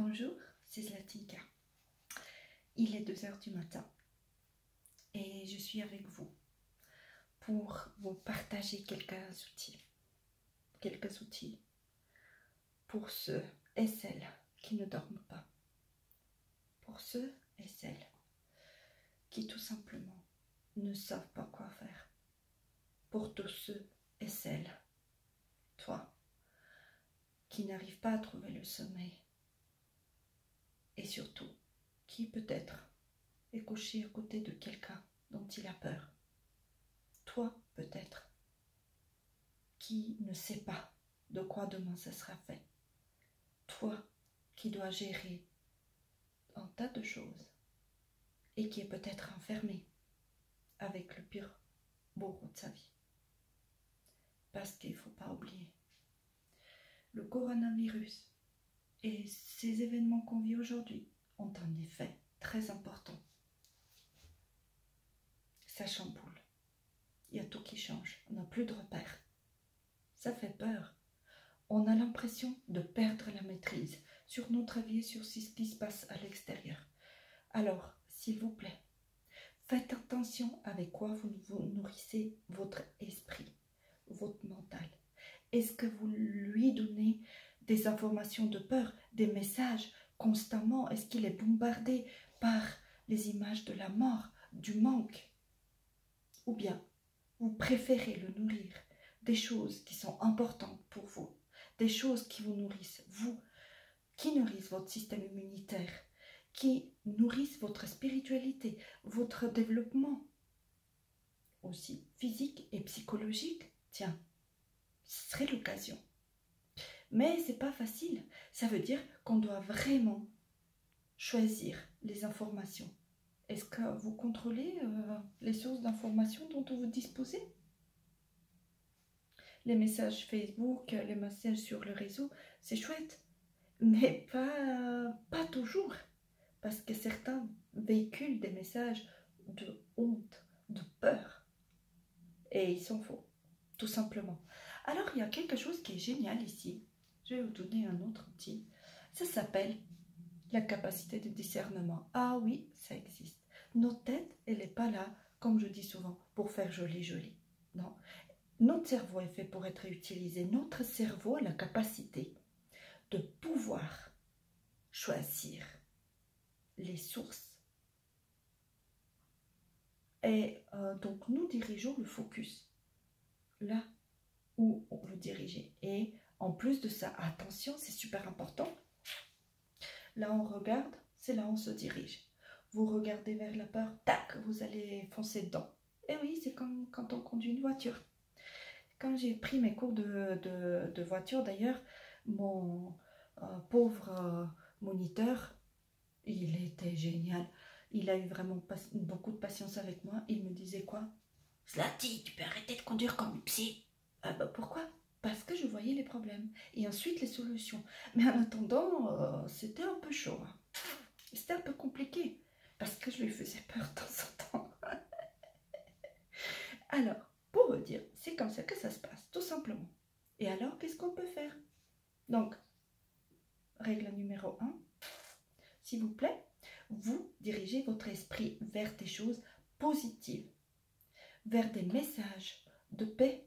Bonjour, c'est Zlatinka. Il est 2 heures du matin et je suis avec vous pour vous partager quelques outils pour ceux et celles qui ne dorment pas, pour ceux et celles qui tout simplement ne savent pas quoi faire, pour tous ceux et celles, toi, qui n'arrivent pas à trouver le sommeil et surtout qui peut-être est couché à côté de quelqu'un dont il a peur. Toi peut-être qui ne sais pas de quoi demain ça sera fait. Toi qui dois gérer un tas de choses et qui est peut-être enfermé avec le pire bourreau de sa vie. Parce qu'il ne faut pas oublier, le coronavirus et ces événements qu'on vit aujourd'hui ont un effet très important. Ça chamboule. Il y a tout qui change. On n'a plus de repères. Ça fait peur. On a l'impression de perdre la maîtrise sur notre vie et sur ce qui se passe à l'extérieur. Alors, s'il vous plaît, faites attention avec quoi vous nourrissez votre esprit, votre mental. Est-ce que vous lui donnez des informations de peur, des messages constamment? Est-ce qu'il est bombardé par les images de la mort, du manque? Ou bien, vous préférez le nourrir des choses qui sont importantes pour vous, des choses qui vous nourrissent, vous, qui nourrissent votre système immunitaire, qui nourrissent votre spiritualité, votre développement, aussi physique et psychologique. Tiens, ce serait l'occasion. Mais c'est pas facile. Ça veut dire qu'on doit vraiment choisir les informations. Est-ce que vous contrôlez les sources d'informations dont vous disposez? Les messages Facebook, les messages sur le réseau, c'est chouette, mais pas toujours. Parce que certains véhiculent des messages de honte, de peur. Et ils sont faux, tout simplement. Alors, il y a quelque chose qui est génial ici. Je vais vous donner un autre outil. Ça s'appelle la capacité de discernement. Ah oui, ça existe. Notre tête, elle n'est pas là, comme je dis souvent, pour faire joli, joli. Non. Notre cerveau est fait pour être utilisé. Notre cerveau a la capacité de pouvoir choisir les sources. Et donc, nous dirigeons le focus là où on veut diriger. Et en plus de ça, attention, c'est super important. Là, on regarde, c'est là où on se dirige. Vous regardez vers la peur, tac, vous allez foncer dedans. Et oui, c'est comme quand on conduit une voiture. Quand j'ai pris mes cours de voiture, d'ailleurs, mon pauvre moniteur, il était génial. Il a eu vraiment beaucoup de patience avec moi. Il me disait quoi? Zlati, tu peux arrêter de conduire comme une psy. Ah bah pourquoi? Parce que je voyais les problèmes et ensuite les solutions. Mais en attendant, c'était un peu chaud. Hein. C'était un peu compliqué parce que je lui faisais peur de temps en temps. Alors, pour vous dire, c'est comme ça que ça se passe, tout simplement. Et alors, qu'est-ce qu'on peut faire? Donc, règle numéro 1, s'il vous plaît, vous dirigez votre esprit vers des choses positives, vers des messages de paix.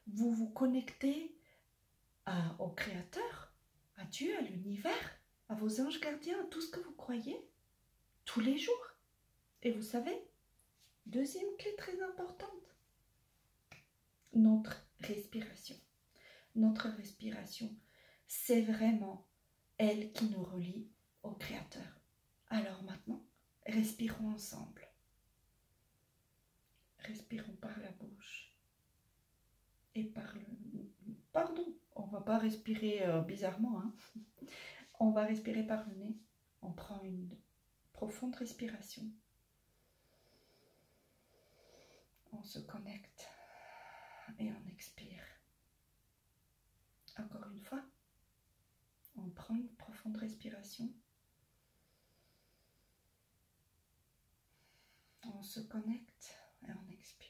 Vous vous connectez au Créateur, à Dieu, à l'univers, à vos anges gardiens, à tout ce que vous croyez, tous les jours. Et vous savez, deuxième clé très importante, notre respiration. Notre respiration, c'est vraiment elle qui nous relie au Créateur. Alors maintenant, respirons ensemble. Respirons par la bouche et par le... Pardon, on ne va pas respirer bizarrement. Hein. On va respirer par le nez. On prend une profonde respiration. On se connecte et on expire. Encore une fois, on prend une profonde respiration. On se connecte et on expire.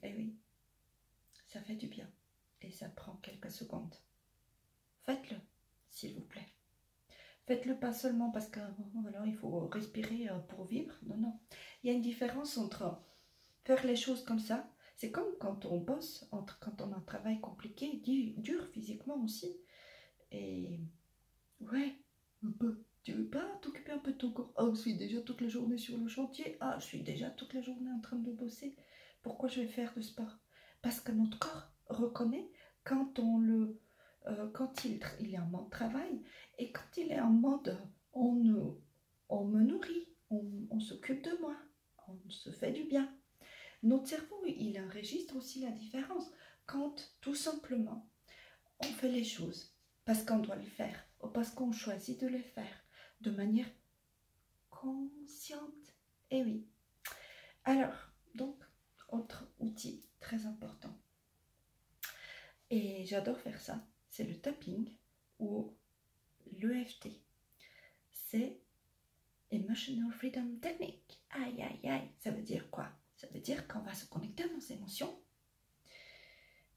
Et oui, ça fait du bien et ça prend quelques secondes. Faites-le, s'il vous plaît. Faites-le pas seulement parce que voilà, il faut respirer pour vivre. Non, non. Il y a une différence entre faire les choses comme ça. C'est comme quand on bosse, quand on a un travail compliqué, dur physiquement aussi. Et ouais, un peu. Tu veux pas t'occuper un peu de ton corps? Ah, je suis déjà toute la journée sur le chantier. Ah, je suis déjà toute la journée en train de bosser. Pourquoi je vais faire de sport? Parce que notre corps reconnaît quand quand il est en mode travail et quand il est en mode on me nourrit, on s'occupe de moi, on se fait du bien. Notre cerveau, il enregistre aussi la différence quand tout simplement on fait les choses parce qu'on doit le faire ou parce qu'on choisit de les faire de manière consciente. Et oui. Alors, donc, autre outil très important. Et j'adore faire ça, c'est le tapping ou l'EFT. C'est Emotional Freedom Technique. Aïe, aïe, aïe. Ça veut dire quoi? Ça veut dire qu'on va se connecter à nos émotions.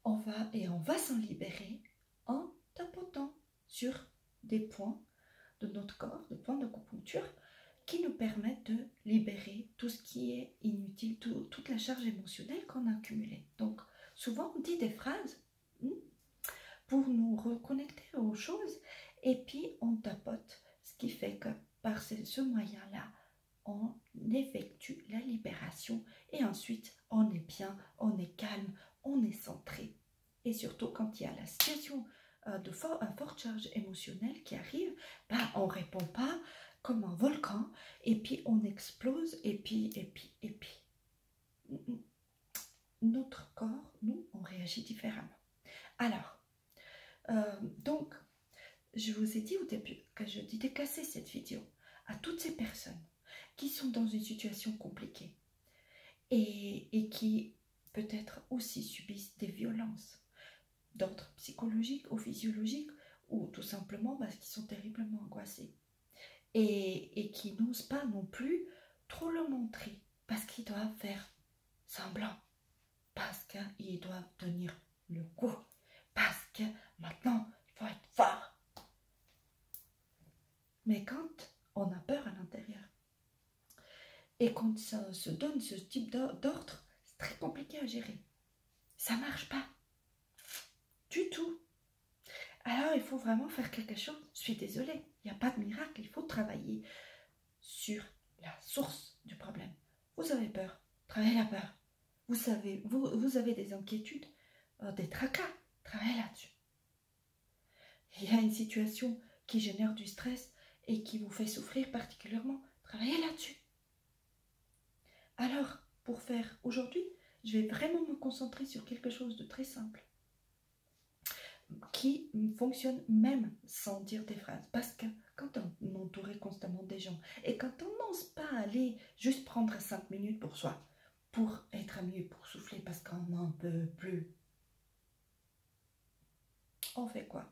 On va s'en libérer en tapotant sur des points de notre corps, des points d'acupuncture qui nous permettent de libérer tout ce qui est inutile, toute la charge émotionnelle qu'on a accumulée. Donc, souvent, on dit des phrases pour nous reconnecter aux choses et puis on tapote, ce qui fait que par ce moyen-là, on effectue la libération et ensuite on est bien, on est calme, on est centré. Et surtout quand il y a la situation de forte charge émotionnelle qui arrive, on ne répond pas comme un volcan et puis on explose et puis. Notre corps, nous, on réagit différemment. Alors, donc, je vous ai dit au début que je dédicaçais cette vidéo à toutes ces personnes qui sont dans une situation compliquée et qui peut-être aussi subissent des violences d'ordre psychologique ou physiologique ou tout simplement parce qu'ils sont terriblement angoissés et qui n'osent pas non plus trop le montrer parce qu'ils doivent faire semblant, parce qu'ils doivent tenir le coup, parce que maintenant il faut être fort. Mais quand on a peur à l'intérieur et quand ça se donne ce type d'ordre, c'est très compliqué à gérer. Ça ne marche pas du tout. Alors il faut vraiment faire quelque chose. Je suis désolée, il n'y a pas de miracle. Il faut travailler sur la source du problème. Vous avez peur, travaillez la peur. Vous avez des inquiétudes, des tracas, travaillez là-dessus. Il y a une situation qui génère du stress et qui vous fait souffrir particulièrement, travaillez là-dessus. Alors, pour faire aujourd'hui, je vais vraiment me concentrer sur quelque chose de très simple qui fonctionne même sans dire des phrases. Parce que quand on est entouré constamment des gens et quand on n'ose pas aller juste prendre 5 minutes pour soi, pour être mieux, pour souffler parce qu'on n'en peut plus, on fait quoi?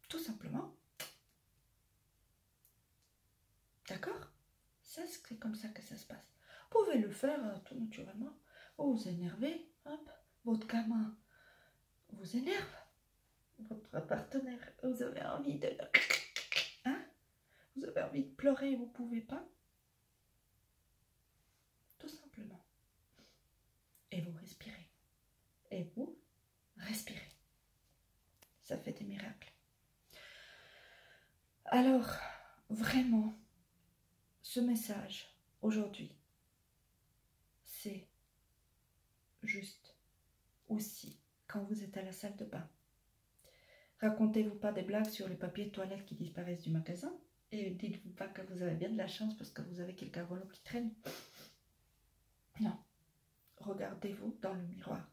Tout simplement. D'accord? Ça, c'est comme ça que ça se passe. Vous pouvez le faire tout naturellement. Vous vous énervez, hop, votre gamin vous énerve, votre partenaire, vous avez envie de... Hein? Vous avez envie de pleurer, vous ne pouvez pas. Tout simplement. Et vous respirez. Et vous respirez. Ça fait des miracles. Alors, vraiment, ce message aujourd'hui, c'est juste aussi quand vous êtes à la salle de bain. Racontez-vous pas des blagues sur les papiers de toilette qui disparaissent du magasin et dites-vous pas que vous avez bien de la chance parce que vous avez quelqu'un volant qui traîne. Non. Regardez-vous dans le miroir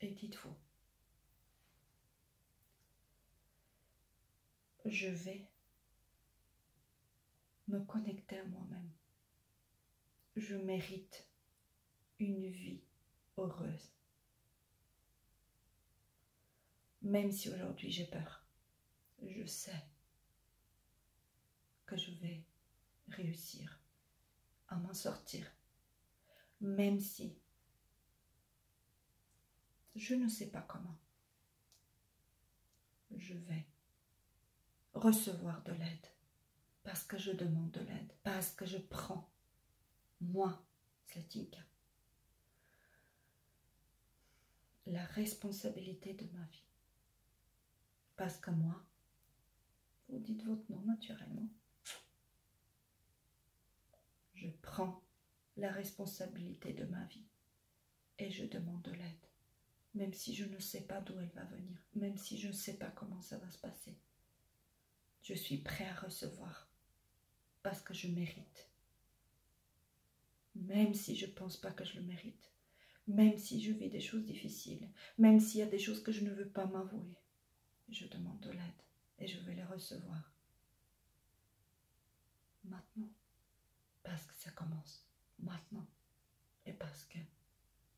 et dites-vous: je vais me connecter à moi-même. Je mérite une vie heureuse. Même si aujourd'hui j'ai peur, je sais que je vais réussir à m'en sortir. Même si je ne sais pas comment. je vais recevoir de l'aide. Parce que je demande de l'aide. Parce que je prends, moi, Zlatinka, la responsabilité de ma vie. Parce que moi, vous dites votre nom naturellement, je prends la responsabilité de ma vie et je demande de l'aide. Même si je ne sais pas d'où elle va venir, même si je ne sais pas comment ça va se passer. Je suis prêt à recevoir parce que je mérite. Même si je ne pense pas que je le mérite, même si je vis des choses difficiles, même s'il y a des choses que je ne veux pas m'avouer, je demande de l'aide et je vais les recevoir. Maintenant, parce que ça commence maintenant et parce que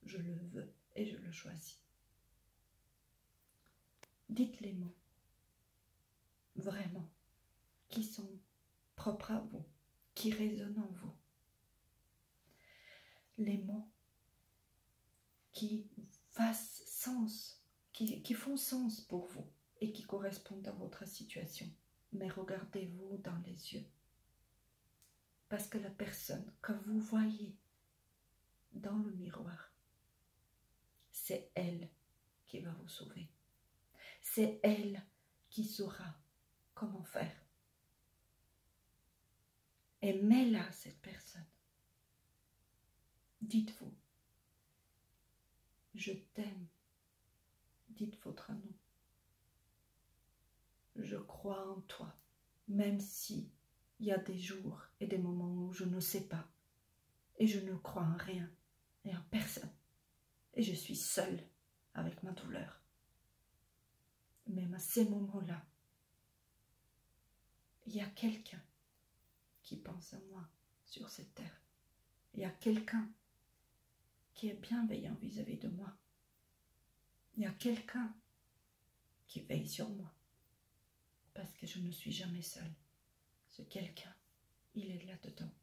je le veux et je le choisis. Dites les mots, vraiment, qui sont propres à vous, qui résonnent en vous. Les mots qui fassent sens, qui font sens pour vous et qui correspondent à votre situation. Mais regardez-vous dans les yeux. Parce que la personne que vous voyez dans le miroir, c'est elle qui va vous sauver. C'est elle qui saura comment faire. Aimez-la, cette personne. Dites-vous, je t'aime. Dites votre nom. Je crois en toi, même si il y a des jours et des moments où je ne sais pas, et je ne crois en rien et en personne, et je suis seule avec ma douleur. Même à ces moments-là, il y a quelqu'un qui pense à moi sur cette terre. Il y a quelqu'un qui est bienveillant vis-à-vis de moi. Il y a quelqu'un qui veille sur moi, parce que je ne suis jamais seule. Ce quelqu'un, il est là-dedans.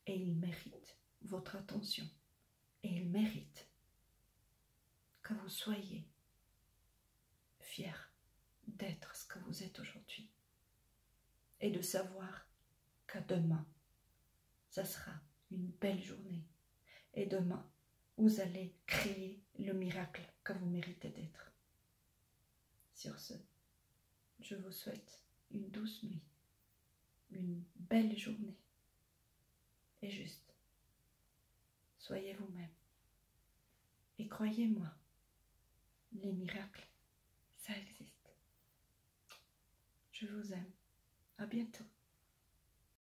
Et il mérite votre attention. Et il mérite que vous soyez fiers d'être ce que vous êtes aujourd'hui. Et de savoir que demain, ça sera une belle journée. Et demain, vous allez créer le miracle que vous méritez d'être. Sur ce, je vous souhaite une douce nuit, une belle journée. Et juste, soyez vous-même. Et croyez-moi, les miracles, ça existe. Je vous aime. À bientôt.